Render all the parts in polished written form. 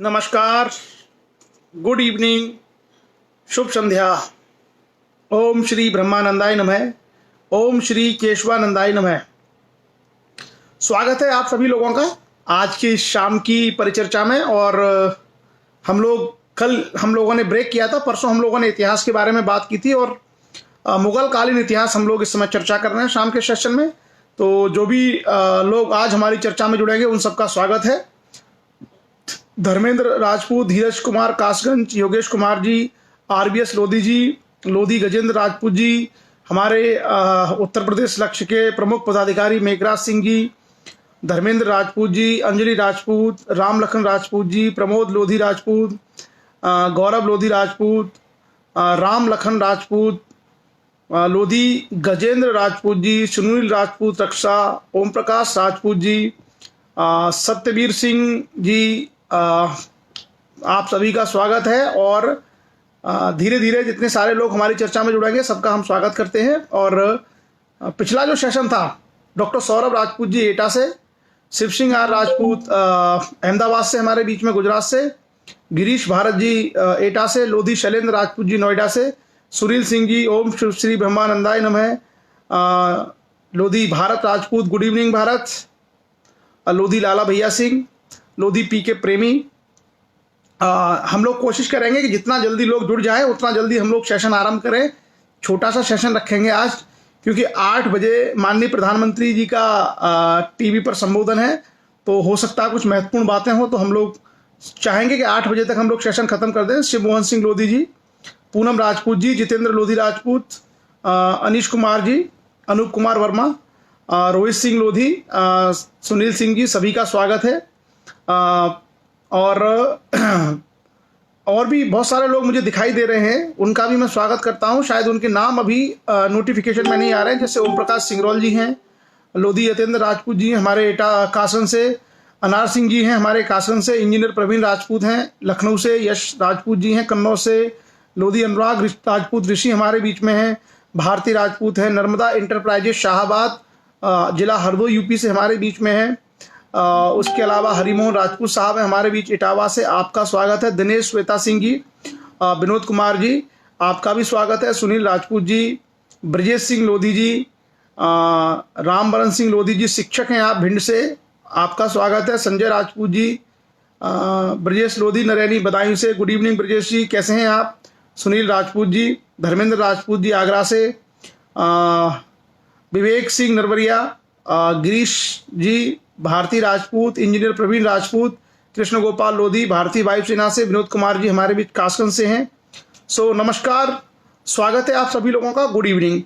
नमस्कार, good evening, शुभ संध्या। ओम श्री ब्रह्मानंदाय नमः, ओम श्री केशवानंदाय नमः। स्वागत है आप सभी लोगों का आज की शाम की परिचर्चा में। और हम लोगों ने ब्रेक किया था। परसों हम लोगों ने इतिहास के बारे में बात की थी और मुगल कालीन इतिहास हम लोग इस समय चर्चा कर रहे हैं शाम के सेशन में। तो जो भी लोग आज हमारी चर्चा में जुड़ेंगे उन सबका स्वागत है। धर्मेंद्र राजपूत, धीरज कुमार कासगंज, योगेश कुमार जी, आरबीएस लोधी जी, लोधी गजेंद्र राजपूत जी, हमारे उत्तर प्रदेश लक्ष्य के प्रमुख पदाधिकारी मेघराज सिंह जी, धर्मेंद्र राजपूत जी, अंजलि राजपूत, राम लखन राजपूत जी, प्रमोद लोधी राजपूत, गौरव लोधी राजपूत, राम लखन राजपूत, लोधी गजेंद्र राजपूत जी, सुनील राजपूत रक्षा, ओम प्रकाश राजपूत जी, सत्यवीर सिंह जी, आप सभी का स्वागत है। और धीरे धीरे जितने सारे लोग हमारी चर्चा में जुड़ेंगे सबका हम स्वागत करते हैं। और पिछला जो सेशन था डॉक्टर सौरभ राजपूत जी एटा से, शिव सिंह आर राजपूत अहमदाबाद से हमारे बीच में गुजरात से, गिरीश भारत जी एटा से, लोधी शैलेंद्र राजपूत जी नोएडा से, सुनील सिंह जी ओम श्री ब्रह्मानंदाय नमः, लोधी भारत राजपूत गुड इवनिंग भारत, लोधी लाला भैया सिंह, लोधी पी के प्रेमी। हम लोग कोशिश करेंगे कि जितना जल्दी लोग जुड़ जाए उतना जल्दी हम लोग सेशन आरंभ करें। छोटा सा सेशन रखेंगे आज, क्योंकि 8 बजे माननीय प्रधानमंत्री जी का टीवी पर संबोधन है। तो हो सकता है कुछ महत्वपूर्ण बातें हो, तो हम लोग चाहेंगे कि 8 बजे तक हम लोग सेशन खत्म कर दें। शिव मोहन सिंह लोधी जी, पूनम राजपूत जी, जितेंद्र लोधी राजपूत, अनीश कुमार जी, अनूप कुमार वर्मा, रोहित सिंह लोधी, सुनील सिंह जी, सभी का स्वागत है। और भी बहुत सारे लोग मुझे दिखाई दे रहे हैं, उनका भी मैं स्वागत करता हूं। शायद उनके नाम अभी नोटिफिकेशन में नहीं आ रहे हैं, जैसे ओम प्रकाश सिंगरौल जी हैं, लोधी यतेंद्र राजपूत जी हमारे एटा कासन से, अनार सिंह जी हैं हमारे कासन से, इंजीनियर प्रवीण राजपूत हैं लखनऊ से, यश राजपूत जी हैं कन्नौज से, लोधी अनुराग राजपूत ऋषि हमारे बीच में हैं, भारती राजपूत हैं, नर्मदा इंटरप्राइजेस शाहबाद जिला हरदोई यूपी से हमारे बीच में है। उसके अलावा हरिमोहन राजपूत साहब है हमारे बीच इटावा से, आपका स्वागत है। दिनेश श्वेता सिंह जी, विनोद कुमार जी, आपका भी स्वागत है। सुनील राजपूत जी, ब्रजेश सिंह लोधी जी, रामबरन सिंह लोधी जी, शिक्षक हैं आप भिंड से, आपका स्वागत है। संजय राजपूत जी, ब्रजेश लोधी नरैनी बदायूं से, गुड इवनिंग ब्रजेश जी, कैसे हैं आप। सुनील राजपूत जी, धर्मेंद्र राजपूत जी आगरा से, विवेक सिंह नरवरिया, गिरीश जी, भारती राजपूत, इंजीनियर प्रवीण राजपूत, कृष्ण गोपाल लोधी, भारतीय वायुसेना से, विनोद कुमार जी हमारे बीच कासगंज से हैं। सो नमस्कार, स्वागत है आप सभी लोगों का, गुड इवनिंग।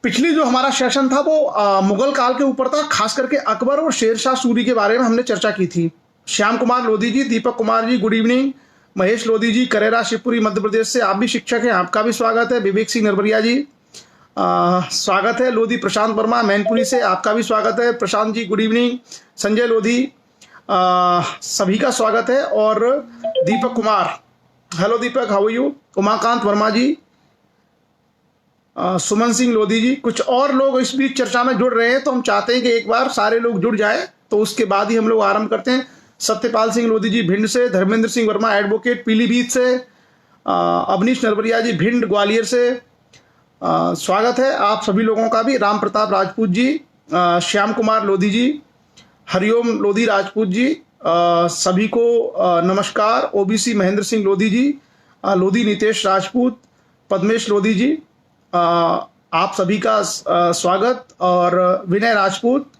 पिछली जो हमारा सेशन था वो मुगल काल के ऊपर था, खास करके अकबर और शेरशाह सूरी के बारे में हमने चर्चा की थी। श्याम कुमार लोधी जी, दीपक कुमार जी गुड इवनिंग, महेश लोधी जी करेरा शिवपुरी मध्य प्रदेश से, आप भी शिक्षक हैं, आपका भी स्वागत है। विवेक सिंह नरवरिया जी स्वागत है। लोधी प्रशांत वर्मा मैनपुरी से, आपका भी स्वागत है प्रशांत जी, गुड इवनिंग। संजय लोधी, सभी का स्वागत है। और Deepak Kumar, hello Deepak, how are you. Umakant Verma ji, Suman Singh Lodhi ji, कुछ और लोग इस बीच चर्चा में जुड़ रहे हैं, तो हम चाहते हैं कि एक बार सारे लोग जुड़ जाए, तो उसके बाद ही हम लोग आरंभ करते हैं। सत्यपाल सिंह लोधी जी भिंड से, धर्मेंद्र सिंह वर्मा एडवोकेट पीलीभीत से, अवनीश नरवरिया जी भिंड ग्वालियर से, स्वागत है आप सभी लोगों का भी। राम प्रताप राजपूत जी, श्याम कुमार लोधी जी, हरिओम लोधी राजपूत जी, सभी को नमस्कार। ओबीसी महेंद्र सिंह लोधी जी, लोधी नितेश राजपूत, पद्मेश लोधी जी, आप सभी का स्वागत। और विनय राजपूत।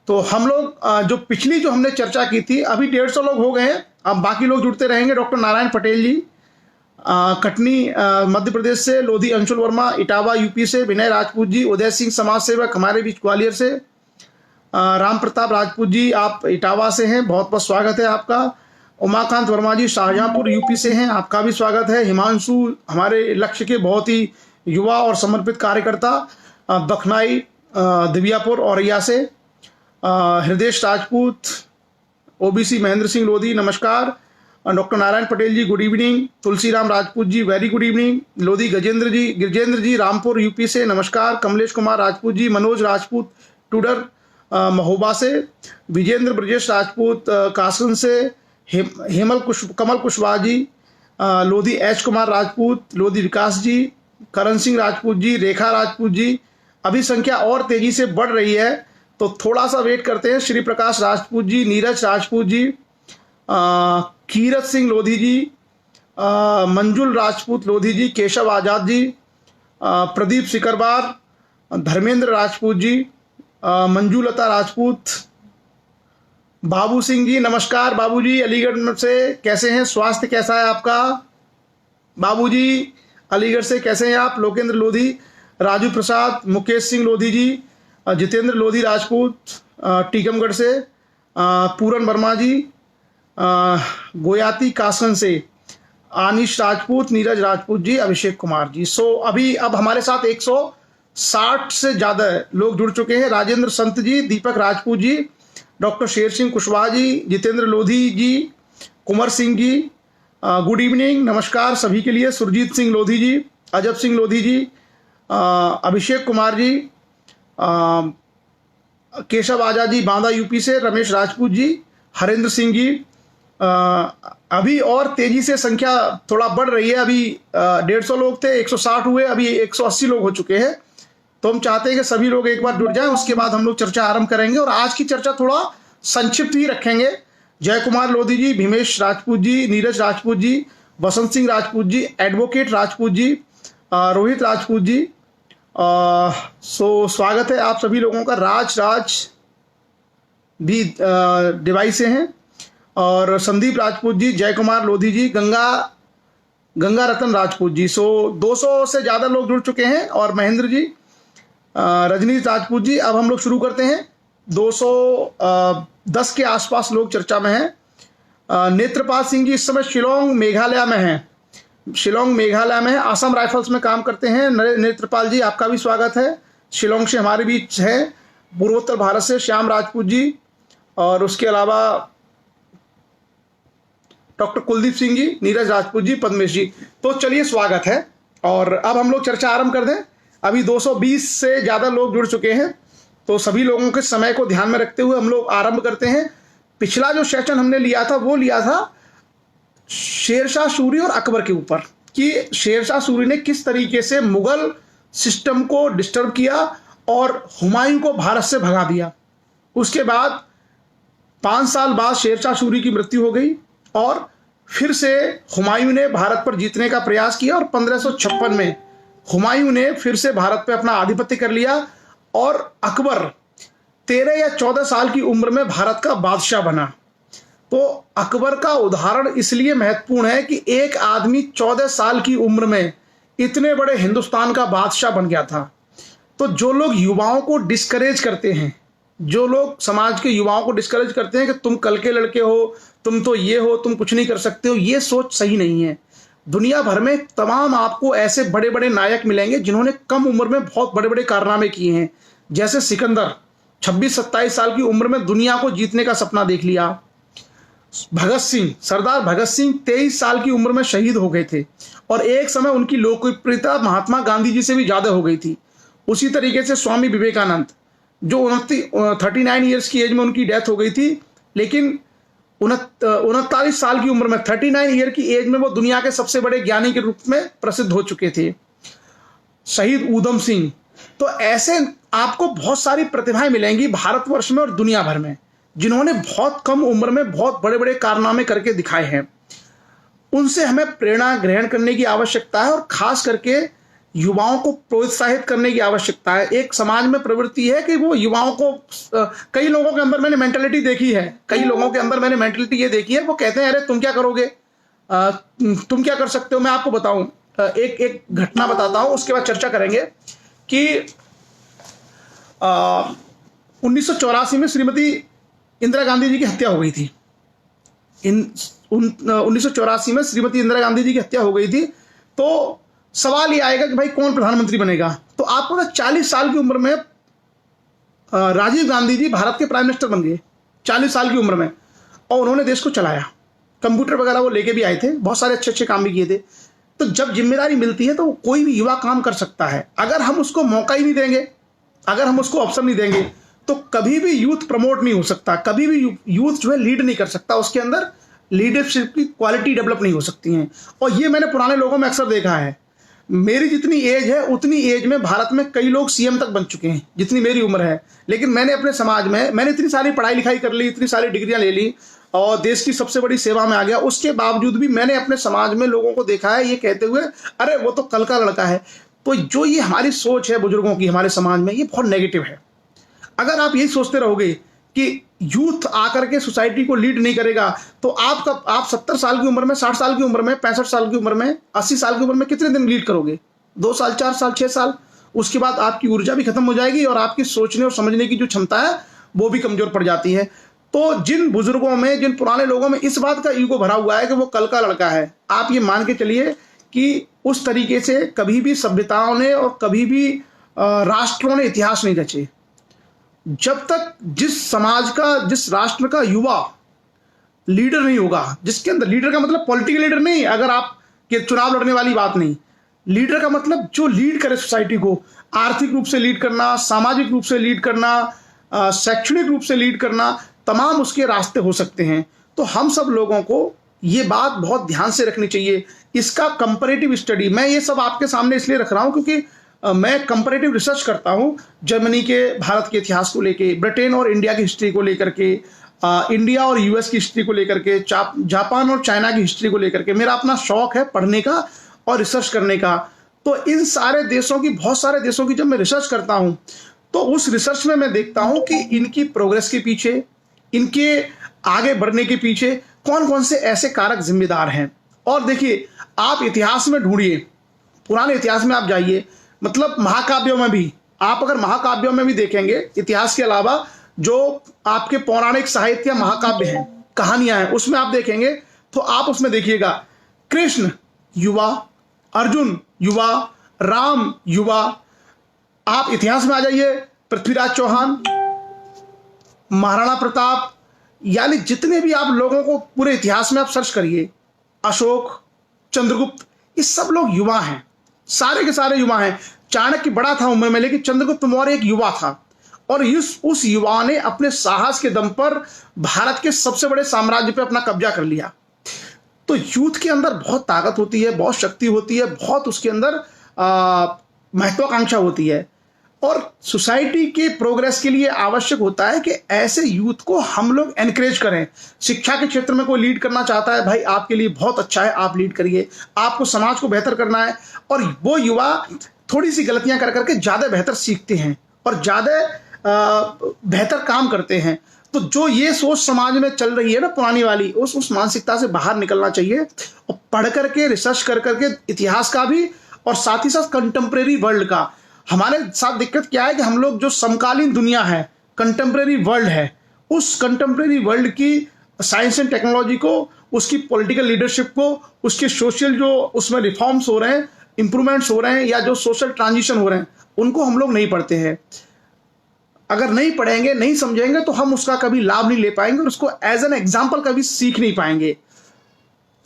तो हम लोग जो पिछली जो हमने चर्चा की थी, अभी 150 लोग हो गए हैं, अब बाकी लोग जुड़ते रहेंगे। डॉक्टर नारायण पटेल जी कटनी मध्य प्रदेश से, लोधी अंशुल वर्मा इटावा यूपी से, विनय राजपूत जी, उदय सिंह समाज सेवक हमारे बीच ग्वालियर से, राम प्रताप राजपूत जी आप इटावा से हैं, बहुत बहुत स्वागत है आपका। उमाकांत वर्मा जी शाहजहांपुर यूपी से हैं, आपका भी स्वागत है। हिमांशु हमारे लक्ष्य के बहुत ही युवा और समर्पित कार्यकर्ता, बखनाई दिव्यापुर औरैया से, हृदय राजपूत, ओबीसी महेंद्र सिंह लोधी नमस्कार। डॉक्टर नारायण पटेल जी good evening, Tulsiram Rajput ji very good evening, Lodhi गिरजेंद्र जी रामपुर यूपी से नमस्कार। कमलेश कुमार राजपूत जी, मनोज राजपूत टूडर महोबा से, विजेंद्र ब्रजेश राजपूत कासगंज से, कमल कुशवाहा जी, लोधी एच कुमार राजपूत, लोधी विकास जी, करण सिंह राजपूत जी, रेखा राजपूत जी। अभी संख्या और तेजी से बढ़ रही है, तो थोड़ा सा वेट करते हैं। श्री प्रकाश राजपूत जी, नीरज राजपूत जी, कीरत सिंह लोधी जी, मंजुल राजपूत लोधी जी, केशव आजाद जी, प्रदीप सिकरबार, धर्मेंद्र राजपूत जी, मंजूलता राजपूत, बाबू सिंह जी। नमस्कार बाबू जी, अलीगढ़ से कैसे हैं? स्वास्थ्य कैसा है आपका? बाबू जी अलीगढ़ से कैसे हैं आप? लोकेंद्र लोधी, राजू प्रसाद, मुकेश सिंह लोधी जी, जितेंद्र लोधी राजपूत टीकमगढ़ से, पूरन वर्मा जी, गोयाती कासन से, आनिश राजपूत, नीरज राजपूत जी, अभिषेक कुमार जी। अब हमारे साथ 160 से ज़्यादा लोग जुड़ चुके हैं। राजेंद्र संत जी, दीपक राजपूत जी, डॉक्टर शेर सिंह कुशवाहा जी, जितेंद्र लोधी जी, कुंवर सिंह जी, गुड इवनिंग, नमस्कार सभी के लिए। सुरजीत सिंह लोधी जी, अजब सिंह लोधी जी, अभिषेक कुमार जी, केशव आजाद जी बांदा यूपी से, रमेश राजपूत जी, हरेंद्र सिंह जी। अभी और तेजी से संख्या थोड़ा बढ़ रही है। अभी 150 लोग थे, 160 हुए, अभी 180 लोग हो चुके हैं। तो हम चाहते हैं कि सभी लोग एक बार जुड़ जाएं, उसके बाद हम लोग चर्चा आरंभ करेंगे। और आज की चर्चा थोड़ा संक्षिप्त ही रखेंगे। जय कुमार लोधी जी, भीमेश राजपूत जी, नीरज राजपूत जी, वसंत सिंह राजपूत जी, एडवोकेट राजपूत जी, रोहित राजपूत जी। स्वागत है आप सभी लोगों का। राज भी डिवाइस से हैं, और संदीप राजपूत जी, जय कुमार लोधी जी, गंगा रतन राजपूत जी। 200 से ज़्यादा लोग जुड़ चुके हैं। और महेंद्र जी, रजनीश राजपूत जी। अब हम लोग शुरू करते हैं। 210 के आसपास लोग चर्चा में हैं। नेत्रपाल सिंह जी इस समय शिलोंग मेघालय में हैं। आसाम राइफल्स में काम करते हैं। नेत्रपाल जी आपका भी स्वागत है। शिलोंग से हमारे बीच है। पूर्वोत्तर भारत से श्याम राजपूत जी, और उसके अलावा डॉक्टर कुलदीप सिंह जी, नीरज राजपूत जी, पद्मेश जी। तो चलिए स्वागत है, और अब हम लोग चर्चा आरंभ कर दें। अभी 220 से ज़्यादा लोग जुड़ चुके हैं, तो सभी लोगों के समय को ध्यान में रखते हुए हम लोग आरंभ करते हैं। पिछला जो सेशन हमने लिया था वो लिया था शेरशाह सूरी और अकबर के ऊपर, कि शेरशाह सूरी ने किस तरीके से मुगल सिस्टम को डिस्टर्ब किया और हुमायूं को भारत से भगा दिया। उसके बाद 5 साल बाद शेरशाह सूरी की मृत्यु हो गई, और फिर से हुमायूं ने भारत पर जीतने का प्रयास किया, और 1556 में हुमायूं ने फिर से भारत पर अपना आधिपत्य कर लिया, और अकबर 13 या 14 साल की उम्र में भारत का बादशाह बना। तो अकबर का उदाहरण इसलिए महत्वपूर्ण है कि एक आदमी 14 साल की उम्र में इतने बड़े हिंदुस्तान का बादशाह बन गया था। तो जो लोग युवाओं को डिस्करेज करते हैं, जो लोग समाज के युवाओं को डिस्करेज करते हैं कि तुम कल के लड़के हो, तुम तो ये हो, तुम कुछ नहीं कर सकते हो, ये सोच सही नहीं है। दुनिया भर में तमाम आपको ऐसे बड़े बड़े नायक मिलेंगे जिन्होंने कम उम्र में बहुत बड़े बड़े कारनामे किए हैं। जैसे सिकंदर 26-27 साल की उम्र में दुनिया को जीतने का सपना देख लिया। सरदार भगत सिंह 23 साल की उम्र में शहीद हो गए थे, और एक समय उनकी लोकप्रियता महात्मा गांधी जी से भी ज़्यादा हो गई थी। उसी तरीके से स्वामी विवेकानंद, जो 39 ईयर्स की एज में उनकी डेथ हो गई थी, लेकिन 39 साल की उम्र में 39 ईयर की एज में वो दुनिया के सबसे बड़े ज्ञानी के रूप में प्रसिद्ध हो चुके थे। शहीद ऊधम सिंह। तो ऐसे आपको बहुत सारी प्रतिभाएं मिलेंगी भारतवर्ष में और दुनिया भर में, जिन्होंने बहुत कम उम्र में बहुत बड़े बड़े कारनामे करके दिखाए हैं। उनसे हमें प्रेरणा ग्रहण करने की आवश्यकता है, और खास करके युवाओं को प्रोत्साहित करने की आवश्यकता है। एक समाज में प्रवृत्ति है कि वो युवाओं को, कई लोगों के अंदर मैंने मेंटालिटी देखी है, ये देखी है, वो कहते हैं अरे तुम क्या करोगे, तुम क्या कर सकते हो। मैं आपको बताऊं, एक घटना बताता हूं, उसके बाद चर्चा करेंगे कि 1984 में श्रीमती इंदिरा गांधी जी की हत्या हो गई थी। 1984 में श्रीमती इंदिरा गांधी जी की हत्या हो गई थी। तो सवाल ये आएगा कि भाई कौन प्रधानमंत्री बनेगा। तो आपको ना 40 साल की उम्र में राजीव गांधी जी भारत के प्राइम मिनिस्टर बन गए, 40 साल की उम्र में, और उन्होंने देश को चलाया। कंप्यूटर वगैरह वो लेके भी आए थे, बहुत सारे अच्छे अच्छे काम भी किए थे। तो जब जिम्मेदारी मिलती है तो कोई भी युवा काम कर सकता है। अगर हम उसको मौका ही नहीं देंगे, अगर हम उसको ऑप्शन नहीं देंगे, तो कभी भी यूथ प्रमोट नहीं हो सकता, कभी भी यूथ जो है लीड नहीं कर सकता। उसके अंदर लीडरशिप की क्वालिटी डेवलप नहीं हो सकती हैं। और ये मैंने पुराने लोगों में अक्सर देखा है। मेरी जितनी एज है उतनी एज में भारत में कई लोग सीएम तक बन चुके हैं जितनी मेरी उम्र है, लेकिन मैंने अपने समाज में मैंने इतनी सारी पढ़ाई लिखाई कर ली, इतनी सारी डिग्रियां ले ली और देश की सबसे बड़ी सेवा में आ गया, उसके बावजूद भी मैंने अपने समाज में लोगों को देखा है ये कहते हुए अरे वो तो कल का लड़का है। तो जो ये हमारी सोच है बुजुर्गों की हमारे समाज में, ये बहुत नेगेटिव है। अगर आप यही सोचते रहोगे कि यूथ आकर के सोसाइटी को लीड नहीं करेगा तो आप 70 साल की उम्र में, 60 साल की उम्र में, 65 साल की उम्र में, 80 साल की उम्र में कितने दिन लीड करोगे? 2 साल, 4 साल, 6 साल। उसके बाद आपकी ऊर्जा भी खत्म हो जाएगी और आपकी सोचने और समझने की जो क्षमता है वो भी कमजोर पड़ जाती है। तो जिन बुजुर्गों में, जिन पुराने लोगों में इस बात का ईगो भरा हुआ है कि वो कल का लड़का है, आप ये मान के चलिए कि उस तरीके से कभी भी सभ्यताओं ने और कभी भी राष्ट्रों ने इतिहास नहीं रचे। जब तक जिस समाज का, जिस राष्ट्र का युवा लीडर नहीं होगा, जिसके अंदर, लीडर का मतलब पॉलिटिकल लीडर नहीं, अगर आप के चुनाव लड़ने वाली बात नहीं, लीडर का मतलब जो लीड करे सोसाइटी को, आर्थिक रूप से लीड करना, सामाजिक रूप से लीड करना, शैक्षणिक रूप से लीड करना, तमाम उसके रास्ते हो सकते हैं। तो हम सब लोगों को ये बात बहुत ध्यान से रखनी चाहिए। इसका कंपैरेटिव स्टडी, मैं ये सब आपके सामने इसलिए रख रहा हूं क्योंकि मैं कंपैरेटिव रिसर्च करता हूं जर्मनी के भारत के इतिहास को लेके, ब्रिटेन और इंडिया की हिस्ट्री को लेकर के, इंडिया और यूएस की हिस्ट्री को लेकर के, जापान और चाइना की हिस्ट्री को लेकर के। मेरा अपना शौक है पढ़ने का और रिसर्च करने का। तो इन सारे देशों की, बहुत सारे देशों की जब मैं रिसर्च करता हूं तो उस रिसर्च में मैं देखता हूं कि इनकी प्रोग्रेस के पीछे, इनके आगे बढ़ने के पीछे कौन कौन से ऐसे कारक जिम्मेदार हैं। और देखिए, आप इतिहास में ढूंढिए, पुराने इतिहास में आप जाइए, मतलब महाकाव्यों में भी, आप अगर महाकाव्यों में भी देखेंगे, इतिहास के अलावा जो आपके पौराणिक साहित्य महाकाव्य हैं, कहानियां हैं, उसमें आप देखेंगे तो आप उसमें देखिएगा कृष्ण युवा, अर्जुन युवा, राम युवा। आप इतिहास में आ जाइए, पृथ्वीराज चौहान, महाराणा प्रताप, यानी जितने भी आप लोगों को पूरे इतिहास में आप सर्च करिए, अशोक, चंद्रगुप्त, ये सब लोग युवा हैं, सारे के सारे युवा हैं। चाणक्य बड़ा था उम्र में, लेकिन चंद्रगुप्त मौर्य एक युवा था और उस युवा ने अपने साहस के दम पर भारत के सबसे बड़े साम्राज्य पे अपना कब्जा कर लिया। तो यूथ के अंदर बहुत ताकत होती है, बहुत शक्ति होती है, बहुत उसके अंदर महत्वाकांक्षा होती है और सोसाइटी के प्रोग्रेस के लिए आवश्यक होता है कि ऐसे यूथ को हम लोग एनकरेज करें। शिक्षा के क्षेत्र में कोई लीड करना चाहता है, भाई आपके लिए बहुत अच्छा है, आप लीड करिए। आपको समाज को बेहतर करना है और वो युवा थोड़ी सी गलतियां कर करके ज़्यादा बेहतर सीखते हैं और ज़्यादा बेहतर काम करते हैं। तो जो ये सोच समाज में चल रही है ना पुरानी वाली, उस मानसिकता से बाहर निकलना चाहिए और पढ़ करके, रिसर्च कर करके, इतिहास का भी और साथ ही साथ कंटेम्प्रेरी वर्ल्ड का। हमारे साथ दिक्कत क्या है कि हम लोग जो समकालीन दुनिया है, कंटेम्प्रेरी वर्ल्ड है, उस कंटेम्प्रेरी वर्ल्ड की साइंस एंड टेक्नोलॉजी को, उसकी पॉलिटिकल लीडरशिप को, उसके सोशल जो उसमें रिफॉर्म्स हो रहे हैं, इंप्रूवमेंट्स हो रहे हैं या जो सोशल ट्रांजिशन हो रहे हैं, उनको हम लोग नहीं पढ़ते हैं। अगर नहीं पढ़ेंगे, नहीं समझेंगे तो हम उसका कभी लाभ नहीं ले पाएंगे और उसको एज एन एग्जाम्पल कभी सीख नहीं पाएंगे।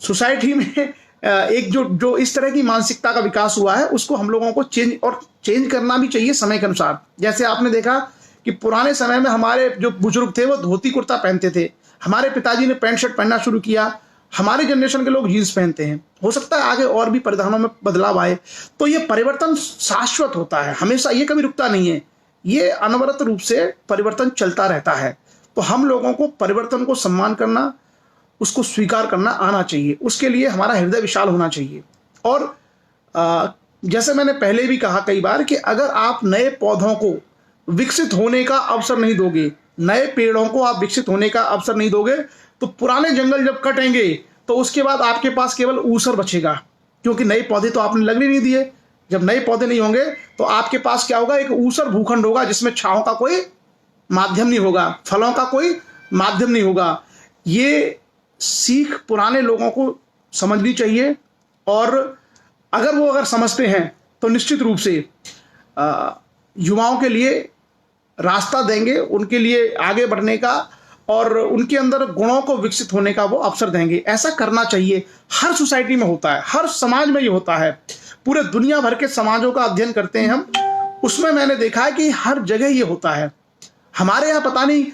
सोसाइटी में एक जो इस तरह की मानसिकता का विकास हुआ है, उसको हम लोगों को चेंज करना भी चाहिए समय के अनुसार। जैसे आपने देखा कि पुराने समय में हमारे जो बुजुर्ग थे वो धोती कुर्ता पहनते थे, हमारे पिताजी ने पैंट शर्ट पहनना शुरू किया, हमारे जनरेशन के लोग जीन्स पहनते हैं। हो सकता है आगे और भी परिधानों में बदलाव आए। तो ये परिवर्तन शाश्वत होता है, हमेशा, ये कभी रुकता नहीं है, ये अनवरत रूप से परिवर्तन चलता रहता है। तो हम लोगों को परिवर्तन को सम्मान करना, उसको स्वीकार करना आना चाहिए। उसके लिए हमारा हृदय विशाल होना चाहिए। और जैसे मैंने पहले भी कहा कई बार कि अगर आप नए पौधों को विकसित होने का अवसर नहीं दोगे, नए पेड़ों को आप विकसित होने का अवसर नहीं दोगे, तो पुराने जंगल जब कटेंगे तो उसके बाद आपके पास केवल ऊसर बचेगा, क्योंकि नए पौधे तो आपने लगने नहीं दिए। जब नए पौधे नहीं होंगे तो आपके पास क्या होगा? एक ऊसर भूखंड होगा जिसमें छांव का कोई माध्यम नहीं होगा, फलों का कोई माध्यम नहीं होगा। ये सीख पुराने लोगों को समझनी चाहिए और अगर समझते हैं तो निश्चित रूप से युवाओं के लिए रास्ता देंगे, उनके लिए आगे बढ़ने का और उनके अंदर गुणों को विकसित होने का वो अवसर देंगे। ऐसा करना चाहिए। हर सोसाइटी में होता है, हर समाज में ये होता है। पूरे दुनिया भर के समाजों का अध्ययन करते हैं हम, उसमें मैंने देखा है कि हर जगह ये होता है। हमारे यहाँ पता नहीं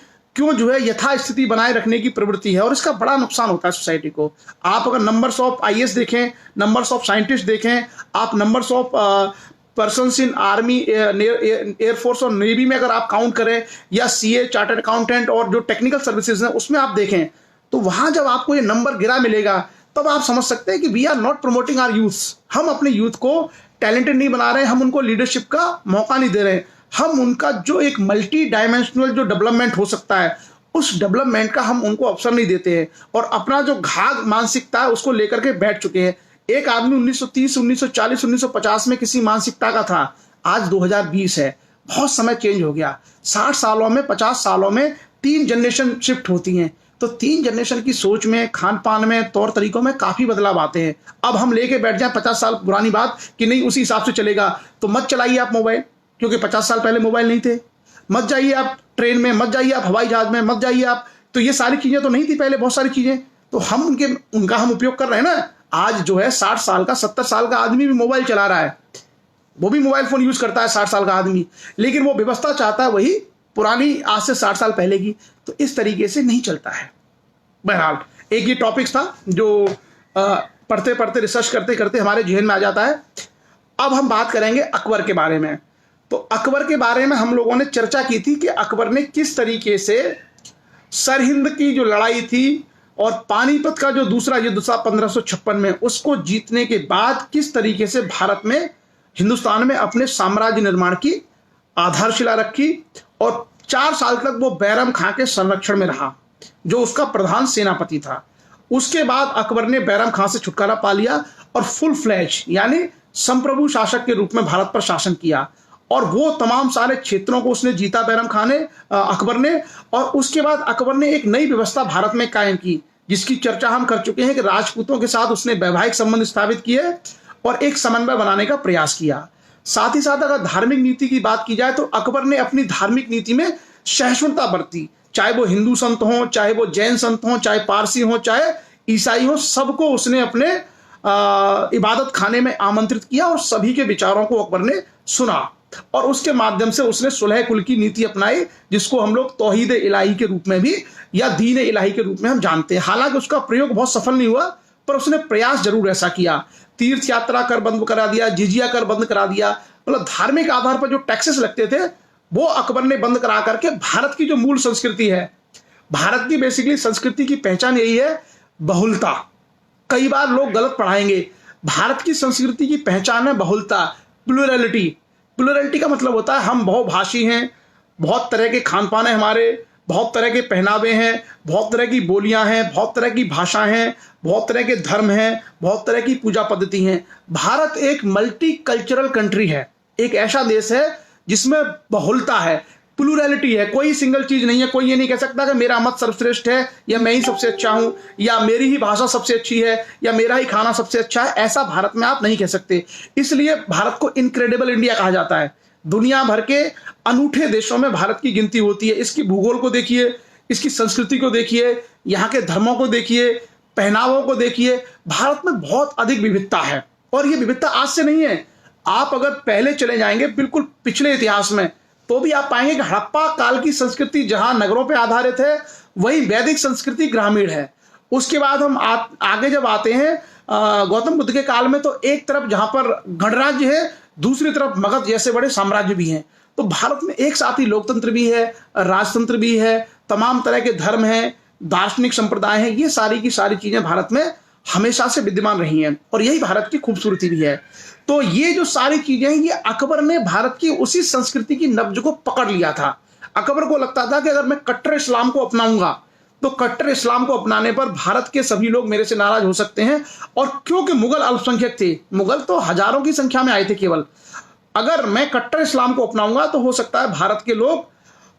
क्यों जो है यथास्थिति बनाए रखने की प्रवृत्ति है, और इसका बड़ा नुकसान होता है सोसाइटी को। आप अगर नंबर्स ऑफ आईएएस देखें, नंबर्स ऑफ साइंटिस्ट देखें, आप numbers of persons in army, air force और नेवी में अगर आप काउंट करें, या सीए, चार्टर्ड अकाउंटेंट और जो टेक्निकल सर्विसेज हैं उसमें आप देखें, तो वहां जब आपको ये नंबर गिरा मिलेगा तब आप समझ सकते हैं कि we are not promoting our youth. हम अपने यूथ को टैलेंटेड नहीं बना रहे, हम उनको लीडरशिप का मौका नहीं दे रहे, हम उनका जो एक मल्टी डायमेंशनल जो डेवलपमेंट हो सकता है उस डेवलपमेंट का हम उनको अवसर नहीं देते हैं, और अपना जो घाघ मानसिकता है उसको लेकर के बैठ चुके हैं। एक आदमी 1930, 1940, 1950 में किसी मानसिकता का था, आज 2020 है, बहुत समय चेंज हो गया। 60 सालों में, 50 सालों में 3 जनरेशन शिफ्ट होती हैं, तो 3 जनरेशन की सोच में, खान पान में, तौर तरीकों में काफी बदलाव आते हैं। अब हम लेके बैठ जाए 50 साल पुरानी बात कि नहीं उसी हिसाब से चलेगा, तो मत चलाइए आप मोबाइल, क्योंकि 50 साल पहले मोबाइल नहीं थे। मत जाइए आप ट्रेन में, मत जाइए आप हवाई जहाज में, मत जाइए आप, तो ये सारी चीजें तो नहीं थी पहले, बहुत सारी चीजें तो हम उनका हम उपयोग कर रहे हैं ना। आज जो है 60 साल का, 70 साल का आदमी भी मोबाइल चला रहा है, वो भी मोबाइल फोन यूज करता है 60 साल का आदमी, लेकिन वो व्यवस्था चाहता है वही पुरानी, आज से 60 साल पहले की। तो इस तरीके से नहीं चलता है। बहरहाल एक ये टॉपिक्स था जो पढ़ते पढ़ते, रिसर्च करते करते हमारे जहन में आ जाता है। अब हम बात करेंगे अकबर के बारे में। तो अकबर के बारे में हम लोगों ने चर्चा की थी कि अकबर ने किस तरीके से सरहिंद की जो लड़ाई थी और पानीपत का जो दूसरा युद्ध था 1556 में, उसको जीतने के बाद किस तरीके से भारत में, हिंदुस्तान में अपने साम्राज्य निर्माण की आधारशिला रखी, और 4 साल तक वो बैरम खां के संरक्षण में रहा जो उसका प्रधान सेनापति था। उसके बाद अकबर ने बैरम खां से छुटकारा पा लिया और फुल फ्लैज यानी संप्रभु शासक के रूप में भारत पर शासन किया, और वो तमाम सारे क्षेत्रों को उसने जीता बैरम खां ने, अकबर ने। और उसके बाद अकबर ने एक नई व्यवस्था भारत में कायम की, जिसकी चर्चा हम कर चुके हैं कि राजपूतों के साथ उसने वैवाहिक संबंध स्थापित किए और एक समन्वय बनाने का प्रयास किया। साथ ही साथ अगर धार्मिक नीति की बात की जाए तो अकबर ने अपनी धार्मिक नीति में सहिष्णुता बरती, चाहे वो हिंदू संत हों, चाहे वो जैन संत हों, चाहे पारसी हों, चाहे ईसाई हों, सबको उसने अपने इबादत खाने में आमंत्रित किया और सभी के विचारों को अकबर ने सुना, और उसके माध्यम से उसने सुलह कुल की नीति अपनाई, जिसको हम लोग तौहीद इलाही के रूप में भी या दीन इलाही के रूप में हम जानते हैं। हालांकि उसका प्रयोग बहुत सफल नहीं हुआ, पर उसने प्रयास जरूर ऐसा किया। तीर्थ यात्रा कर बंद करा दिया, जिजिया कर बंद करा दिया, मतलब धार्मिक आधार पर जो टैक्सेस लगते थे वो अकबर ने बंद करा करके भारत की जो मूल संस्कृति है, भारत की बेसिकली संस्कृति की पहचान यही है, बहुलता। कई बार लोग गलत पढ़ाएंगे, भारत की संस्कृति की पहचान है बहुलता, प्लुरलिटी। प्लुरलिटी का मतलब होता है हम बहुभाषी हैं, बहुत तरह के खान पान है हमारे, बहुत तरह के पहनावे हैं, बहुत तरह की बोलियां हैं, बहुत तरह की भाषा हैं, बहुत तरह के धर्म हैं, बहुत तरह की पूजा पद्धति हैं। भारत एक मल्टी कल्चरल कंट्री है, एक ऐसा देश है जिसमें बहुलता है, प्लुरलिटी है, कोई सिंगल चीज नहीं है। कोई ये नहीं कह सकता कि मेरा मत सर्वश्रेष्ठ है, या मैं ही सबसे अच्छा हूं, या मेरी ही भाषा सबसे अच्छी है, या मेरा ही खाना सबसे अच्छा है। ऐसा भारत में आप नहीं कह सकते। इसलिए भारत को इनक्रेडिबल इंडिया कहा जाता है। दुनिया भर के अनूठे देशों में भारत की गिनती होती है। इसकी भूगोल को देखिए, इसकी संस्कृति को देखिए, यहाँ के धर्मों को देखिए, पहनावों को देखिए, भारत में बहुत अधिक विविधता है। और ये विविधता आज से नहीं है, आप अगर पहले चले जाएंगे बिल्कुल पिछले इतिहास में, तो भी आप पाएंगे कि हड़प्पा काल की संस्कृति जहां नगरों पर आधारित है, वही वैदिक संस्कृति ग्रामीण है। उसके बाद हम आगे जब आते हैं गौतम बुद्ध के काल में, तो एक तरफ जहां पर गणराज्य है, दूसरी तरफ मगध जैसे बड़े साम्राज्य भी हैं। तो भारत में एक साथ ही लोकतंत्र भी है, राजतंत्र भी है, तमाम तरह के धर्म हैं, दार्शनिक संप्रदाय हैं। ये सारी की सारी चीजें भारत में हमेशा से विद्यमान रही हैं, और यही भारत की खूबसूरती भी है। तो ये जो सारी चीजें हैं, ये अकबर ने भारत की उसी संस्कृति की नब्ज को पकड़ लिया था। अकबर को लगता था कि अगर मैं कट्टर इस्लाम को अपनाऊंगा तो कट्टर इस्लाम को अपनाने पर भारत के सभी लोग मेरे से नाराज हो सकते हैं, और क्योंकि मुगल अल्पसंख्यक थे, मुगल तो हजारों की संख्या में आए थे केवल, अगर मैं कट्टर इस्लाम को अपनाऊंगा तो हो सकता है भारत के लोग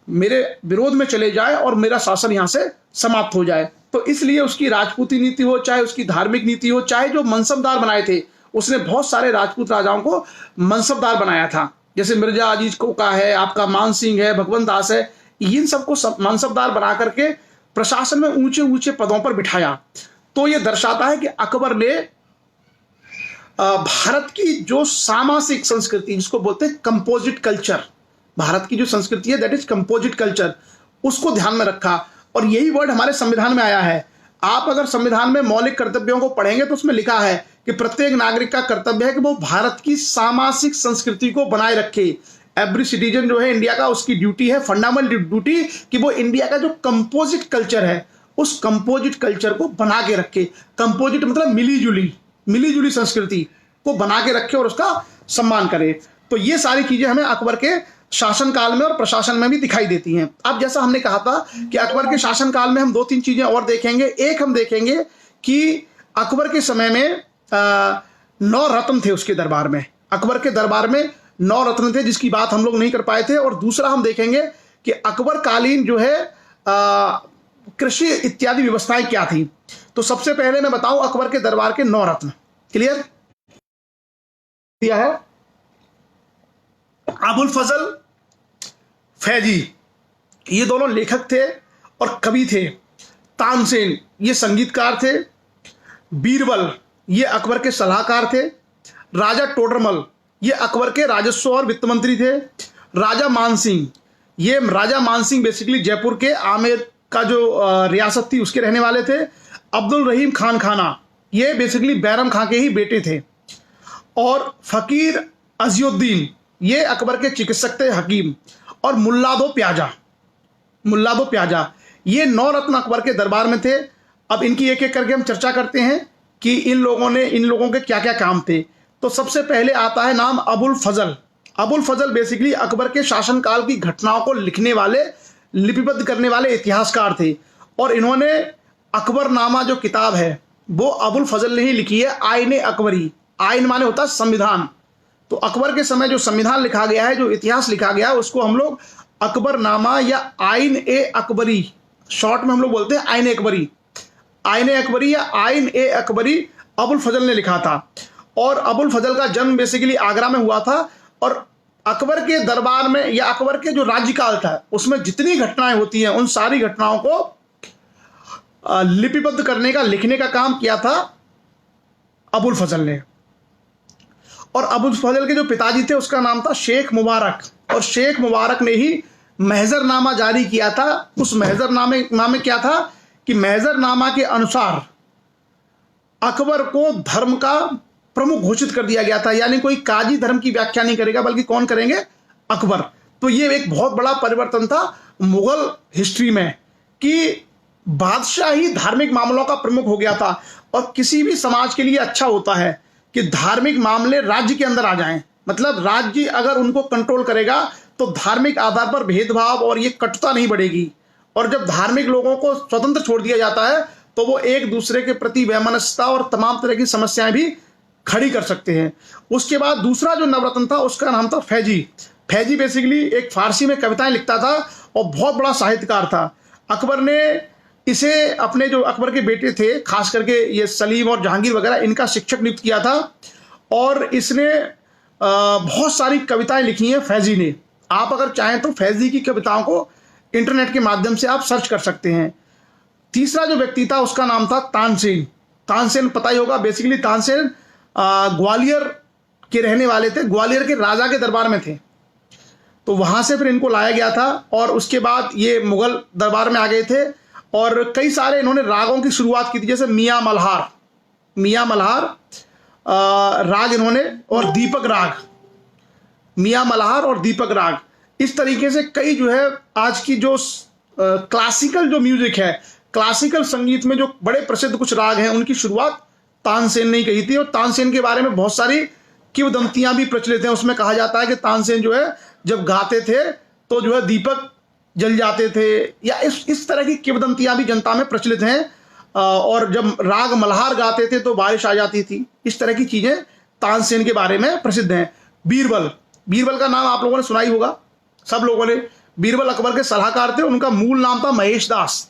मेरे विरोध में चले जाए और मेरा शासन यहां से समाप्त हो जाए। तो इसलिए उसकी राजपूती नीति हो, चाहे उसकी धार्मिक नीति हो, चाहे जो मनसबदार बनाए थे, उसने बहुत सारे राजपूत राजाओं को मनसबदार बनाया था। जैसे मिर्जा अजीज को का है, आपका मान सिंह है, भगवंत दास है, इन सबको मनसबदार बना करके प्रशासन में ऊंचे ऊंचे पदों पर बिठाया। तो यह दर्शाता है कि अकबर ने भारत की जो सामासिक संस्कृति, जिसको बोलते हैं कंपोजिट कल्चर, भारत की जो संस्कृति है दैट इज कंपोजिट कल्चर, उसको ध्यान में रखा। और यही वर्ड हमारे संविधान में आया है। आप अगर संविधान में मौलिक कर्तव्यों को पढ़ेंगे तो उसमें लिखा है कि प्रत्येक नागरिक का कर्तव्य है कि वो भारत की सामाजिक संस्कृति को बनाए रखे। एवरी सिटीजन जो है इंडिया का, उसकी ड्यूटी है, फंडामेंटल ड्यूटी, कि वो इंडिया का जो कंपोजिट कल्चर है उस कंपोजिट कल्चर को बना के रखे। कंपोजिट मतलब मिली जुली संस्कृति को बना के रखे और उसका सम्मान करे। तो ये सारी चीजें हमें अकबर के शासनकाल में और प्रशासन में भी दिखाई देती हैं। अब जैसा हमने कहा था कि अकबर के शासनकाल में हम 2-3 चीजें और देखेंगे। एक हम देखेंगे कि अकबर के समय में 9 रत्न थे उसके दरबार में। अकबर के दरबार में 9 रत्न थे जिसकी बात हम लोग नहीं कर पाए थे। और दूसरा हम देखेंगे कि अकबर कालीन जो है कृषि इत्यादि व्यवस्थाएं क्या थी। तो सबसे पहले मैं बताऊं अकबर के दरबार के 9 रत्न। क्लियर दिया है। अबुल फजल फैजी, ये दोनों लेखक थे और कवि थे। तानसेन, ये संगीतकार थे। बीरबल, ये अकबर के सलाहकार थे। राजा टोडरमल, ये अकबर के राजस्व और वित्त मंत्री थे। राजा मानसिंह, ये राजा मानसिंह बेसिकली जयपुर के आमेर का जो रियासत थी उसके रहने वाले थे। अब्दुल रहीम खान खाना, ये बेसिकली बैरम खां के ही बेटे थे। और फकीर अजीउद्दीन, ये अकबर के चिकित्सक थे, हकीम। और मुल्ला दो प्याजा, ये 9 रत्न अकबर के दरबार में थे। अब इनकी एक एक करके हम चर्चा करते हैं कि इन लोगों के क्या क्या काम थे। तो सबसे पहले आता है नाम अबुल फजल। अबुल फजल बेसिकली अकबर के शासनकाल की घटनाओं को लिखने वाले, लिपिबद्ध करने वाले इतिहासकार थे। और इन्होंने अकबरनामा जो किताब है वो अबुल फजल ने ही लिखी है। आईन अकबरी, आइन माने होता है संविधान। तो अकबर के समय जो संविधान लिखा गया है, जो इतिहास लिखा गया है, उसको हम लोग अकबरनामा या आइन ए अकबरी, शॉर्ट में हम लोग बोलते हैं आइन ए अकबरी। आइन ए अकबरी या आइन ए अकबरी अबुल फजल ने लिखा था। और अबुल फजल का जन्म बेसिकली आगरा में हुआ था। और अकबर के दरबार में या अकबर के जो राज्यकाल था उसमें जितनी घटनाएं होती हैं उन सारी घटनाओं को लिपिबद्ध करने का, लिखने का काम किया था अबुल फजल ने। और अबुल फजल के जो पिताजी थे उसका नाम था शेख मुबारक। और शेख मुबारक ने ही महजरनामा जारी किया था। उस महजरनामे क्या था कि महजरनामा के अनुसार अकबर को धर्म का प्रमुख घोषित कर दिया गया था। यानी कोई काजी धर्म की व्याख्या नहीं करेगा बल्कि कौन करेंगे? अकबर। तो ये एक बहुत बड़ा परिवर्तन था मुगल हिस्ट्री में कि बादशाह ही धार्मिक मामलों का प्रमुख हो गया था। और किसी भी समाज के लिए अच्छा होता है कि धार्मिक मामले राज्य के अंदर आ जाएं। मतलब राज्य अगर उनको कंट्रोल करेगा तो धार्मिक आधार पर भेदभाव और ये कटुता नहीं बढ़ेगी। और जब धार्मिक लोगों को स्वतंत्र छोड़ दिया जाता है तो वो एक दूसरे के प्रति वैमनस्यता और तमाम तरह की समस्याएं भी खड़ी कर सकते हैं। उसके बाद दूसरा जो नवरत्न था उसका नाम था फैजी। फैजी बेसिकली एक फारसी में कविताएं लिखता था और बहुत बड़ा साहित्यकार था। अकबर ने इसे अपने जो अकबर के बेटे थे, खास करके ये सलीम और जहांगीर वगैरह, इनका शिक्षक नियुक्त किया था। और इसने बहुत सारी कविताएं लिखी हैं फैजी ने। आप अगर चाहें तो फैजी की कविताओं को इंटरनेट के माध्यम से आप सर्च कर सकते हैं। तीसरा जो व्यक्ति था उसका नाम था तानसेन। तानसेन पता ही होगा, बेसिकली तानसेन ग्वालियर के रहने वाले थे, ग्वालियर के राजा के दरबार में थे। तो वहां से फिर इनको लाया गया था और उसके बाद ये मुगल दरबार में आ गए थे। और कई सारे इन्होंने रागों की शुरुआत की थी, जैसे मियाँ मल्हार राग इन्होंने, और दीपक राग, मियाँ मल्हार और दीपक राग। इस तरीके से कई जो है आज की जो क्लासिकल जो म्यूजिक है, क्लासिकल संगीत में जो बड़े प्रसिद्ध कुछ राग हैं उनकी शुरुआत तानसेन ने कही थी। और तानसेन के बारे में बहुत सारी किंवदंतियां भी प्रचलित हैं। उसमें कहा जाता है कि तानसेन जो है जब गाते थे तो जो है दीपक जल जाते थे, या इस तरह की किंवदंतियां भी जनता में प्रचलित हैं। और जब राग मल्हार गाते थे तो बारिश आ जाती थी। इस तरह की चीजें तानसेन के बारे में प्रसिद्ध हैं। बीरबल का नाम आप लोगों ने सुना ही होगा, सब लोगों ने। बीरबल अकबर के सलाहकार थे। उनका मूल नाम था महेश दास।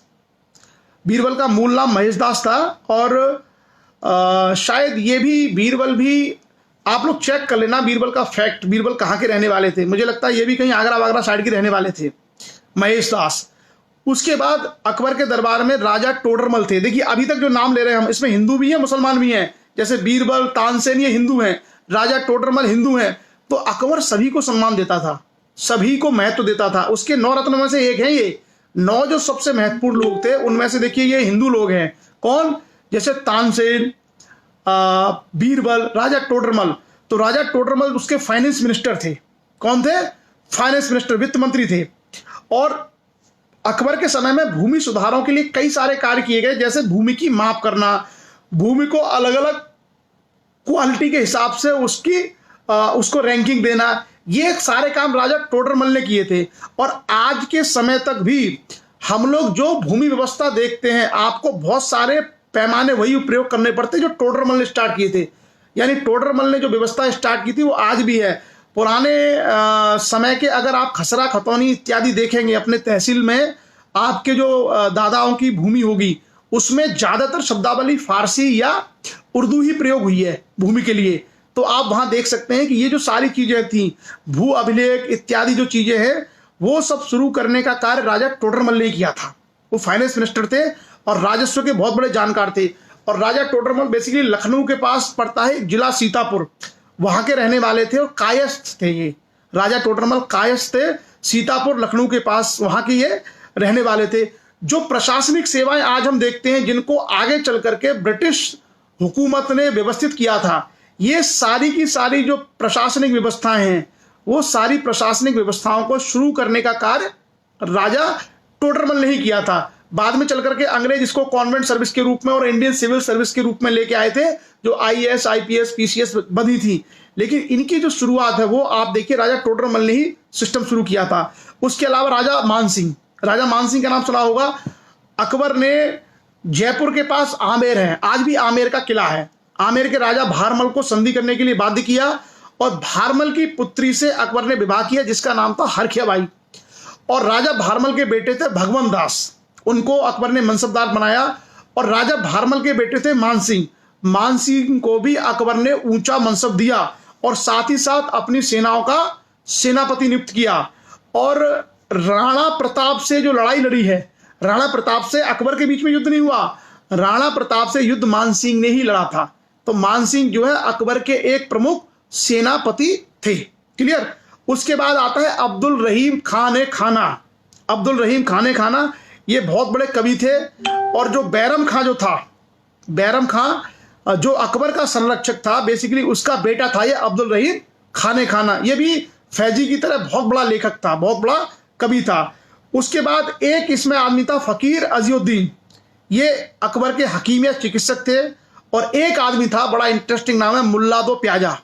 बीरबल का मूल नाम महेश दास था। और शायद ये भी बीरबल भी आप लोग चेक कर लेना बीरबल का फैक्ट, बीरबल कहाँ के रहने वाले थे। मुझे लगता है ये भी कहीं आगरा वागरा साइड के रहने वाले थे, महेश दास। उसके बाद अकबर के दरबार में राजा टोडरमल थे। देखिए अभी तक जो नाम ले रहे हैं हम, इसमें हिंदू भी हैं मुसलमान भी हैं। जैसे बीरबल, तानसेन, ये हिंदू हैं, राजा टोडरमल हिंदू हैं। तो अकबर सभी को सम्मान देता था, सभी को महत्व देता था। उसके 9 रत्नों में से एक है ये 9 जो सबसे महत्वपूर्ण लोग थे उनमें से देखिए ये हिंदू लोग हैं। कौन? जैसे तानसेन, बीरबल, राजा टोडरमल। तो राजा टोडरमल उसके फाइनेंस मिनिस्टर थे। कौन थे? फाइनेंस मिनिस्टर, वित्त मंत्री थे। और अकबर के समय में भूमि सुधारों के लिए कई सारे कार्य किए गए, जैसे भूमि की माप करना, भूमि को अलग अलग क्वालिटी के हिसाब से उसको रैंकिंग देना। ये सारे काम राजा टोडरमल ने किए थे। और आज के समय तक भी हम लोग जो भूमि व्यवस्था देखते हैं, आपको बहुत सारे पैमाने वही प्रयोग करने पड़ते जो टोडरमल ने स्टार्ट किए थे। यानी टोडरमल ने जो व्यवस्था स्टार्ट की थी वो आज भी है। पुराने समय के अगर आप खसरा, खतौनी इत्यादि देखेंगे अपने तहसील में, आपके जो दादाओं की भूमि होगी उसमें ज्यादातर शब्दावली फारसी या उर्दू ही प्रयोग हुई है भूमि के लिए। तो आप वहां देख सकते हैं कि ये जो सारी चीजें थी, भू अभिलेख इत्यादि जो चीजें हैं, वो सब शुरू करने का कार्य राजा टोडरमल ने किया था। वो फाइनेंस मिनिस्टर थे और राजस्व के बहुत बड़े जानकार थे। और राजा टोडरमल बेसिकली लखनऊ के पास पड़ता है जिला सीतापुर, वहां के रहने वाले थे और कायस्थ थे। ये राजा टोडरमल कायस्थ थे, सीतापुर लखनऊ के पास वहां के ये रहने वाले थे। जो प्रशासनिक सेवाएं आज हम देखते हैं, जिनको आगे चल करके ब्रिटिश हुकूमत ने व्यवस्थित किया था, ये सारी की सारी जो प्रशासनिक व्यवस्थाएं हैं, वो सारी प्रशासनिक व्यवस्थाओं को शुरू करने का कार्य राजा टोडरमल ने ही किया था। बाद में चल करके अंग्रेज इसको कॉन्वेंट सर्विस के रूप में और इंडियन सिविल सर्विस के रूप में लेके आए थे, जो आईएएस, आईपीएस, पीसीएस बनी थी। लेकिन इनकी जो शुरुआत है वो आप देखिए राजा टोडरमल ने ही सिस्टम शुरू किया था। उसके अलावा राजा मानसिंह का नाम सुना होगा। अकबर ने जयपुर के पास आमेर है, आज भी आमेर का किला है, आमेर के राजा भारमल को संधि करने के लिए बाध्य किया और भारमल की पुत्री से अकबर ने विवाह किया जिसका नाम था हरखियाबाई। और राजा भारमल के बेटे थे भगवंत दास, उनको अकबर ने मनसबदार बनाया। और राजा भारमल के बेटे थे मानसिंह को भी अकबर ने ऊंचा मनसब दिया और साथ ही साथ अपनी सेनाओं का सेनापति नियुक्त किया। और राणा प्रताप से जो लड़ाई लड़ी है, राणा प्रताप से अकबर के बीच में युद्ध नहीं हुआ, राणा प्रताप से युद्ध मानसिंह ने ही लड़ा था। तो मानसिंह जो है अकबर के एक प्रमुख सेनापति थे। क्लियर? उसके बाद आता है अब्दुल रहीम खान, ये बहुत बड़े कवि थे। और जो बैरम खां जो अकबर का संरक्षक था, बेसिकली उसका बेटा था ये अब्दुल रहीम खान। ये भी फैजी की तरह बहुत बड़ा लेखक था, बहुत बड़ा कवि था। उसके बाद एक इसमें आदमी था फकीर अजीउद्दीन, ये अकबर के हकीम या चिकित्सक थे। और एक आदमी था, बड़ा इंटरेस्टिंग नाम है, मुल्ला दो प्याजा।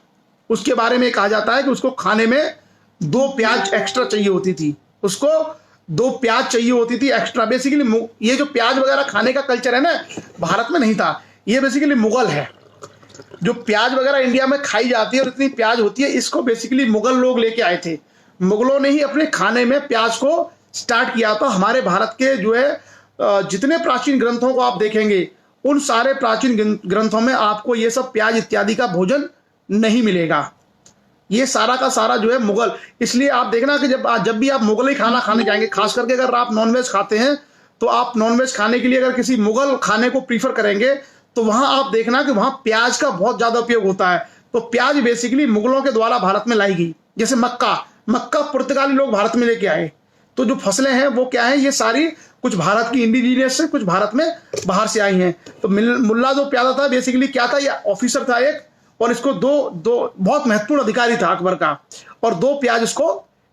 उसके बारे में कहा जाता है कि उसको खाने में 2 प्याज एक्स्ट्रा चाहिए होती थी, उसको 2 प्याज चाहिए होती थी एक्स्ट्रा। बेसिकली ये जो प्याज वगैरह खाने का कल्चर है ना, भारत में नहीं था, ये बेसिकली मुगल है। जो प्याज वगैरह इंडिया में खाई जाती है और इतनी प्याज होती है, इसको बेसिकली मुगल लोग लेके आए थे। मुगलों ने ही अपने खाने में प्याज को स्टार्ट किया था। हमारे भारत के जो है जितने प्राचीन ग्रंथों को आप देखेंगे, उन सारे प्राचीन ग्रंथों में आपको ये सब प्याज इत्यादि का भोजन नहीं मिलेगा। ये सारा का सारा जो है मुगल। इसलिए आप देखना कि जब भी आप मुगल ही खाना खाने जाएंगे, खास करके अगर आप नॉनवेज खाते हैं, तो आप नॉनवेज खाने के लिए अगर किसी मुगल खाने को प्रीफर करेंगे, तो वहां आप देखना कि वहां प्याज का बहुत ज्यादा उपयोग होता है। तो प्याज बेसिकली मुगलों के द्वारा भारत में लाई गई। जैसे मक्का पुर्तगाली लोग भारत में लेके आए। तो जो फसलें हैं वो क्या है, ये सारी कुछ भारत की इंडिजीनियस है, कुछ भारत में बाहर से आई हैं। तो मुल्ला जो प्यादा था, बेसिकली क्या था, ये ऑफिसर था एक, और इसको दो बहुत महत्वपूर्ण अधिकारी था अकबर का, और 2 प्याज इसको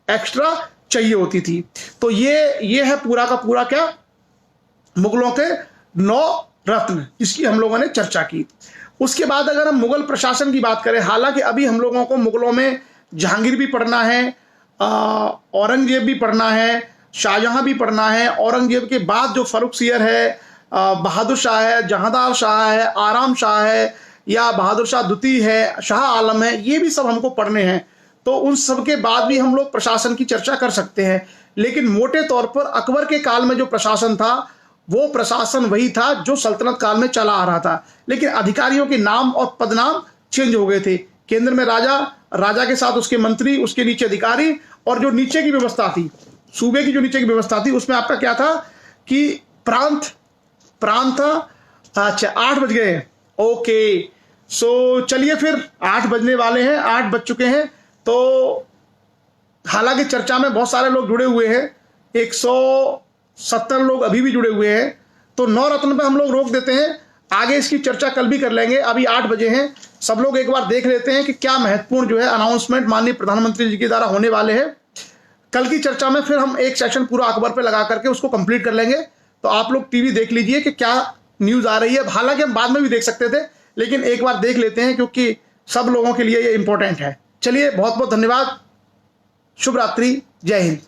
एक्स्ट्रा चाहिए होती थी। तो ये है पूरा का पूरा क्या, मुगलों के 9 रत्न, जिसकी हम लोगों ने चर्चा की। उसके बाद अगर हम मुगल प्रशासन की बात करें, हालांकि अभी हम लोगों को मुगलों में जहांगीर भी पढ़ना है, औरंगजेब भी पढ़ना है, शाहजहां भी पढ़ना है। औरंगजेब के बाद जो फर्रुखसियर है, बहादुर शाह है, जहांदार शाह है, आराम शाह है, या बहादुर शाह द्वितीय है, शाह आलम है, ये भी सब हमको पढ़ने हैं। तो उन सब के बाद भी हम लोग प्रशासन की चर्चा कर सकते हैं। लेकिन मोटे तौर पर अकबर के काल में जो प्रशासन था, वो प्रशासन वही था जो सल्तनत काल में चला आ रहा था। लेकिन अधिकारियों के नाम और पदनाम चेंज हो गए थे। केंद्र में राजा के साथ उसके मंत्री, उसके नीचे अधिकारी, और जो नीचे की व्यवस्था थी, सूबे की जो नीचे की व्यवस्था थी, उसमें आपका क्या था कि प्रांत था। अच्छा, 8 बज गए। ओके, सो चलिए फिर 8 बजने वाले हैं, 8 बज चुके हैं। तो हालांकि चर्चा में बहुत सारे लोग जुड़े हुए हैं, 70 लोग अभी भी जुड़े हुए हैं, तो 9 रत्न पे हम लोग रोक देते हैं। आगे इसकी चर्चा कल भी कर लेंगे। अभी 8 बजे हैं, सब लोग एक बार देख लेते हैं कि क्या महत्वपूर्ण जो है अनाउंसमेंट माननीय प्रधानमंत्री जी के द्वारा होने वाले हैं। कल की चर्चा में फिर हम एक सेशन पूरा अखबार पे लगा करके उसको कंप्लीट कर लेंगे। तो आप लोग टीवी देख लीजिए कि क्या न्यूज़ आ रही है। हालांकि हम बाद में भी देख सकते थे, लेकिन एक बार देख लेते हैं क्योंकि सब लोगों के लिए ये इंपॉर्टेंट है। चलिए, बहुत बहुत धन्यवाद। शुभ रात्रि, जय हिंद।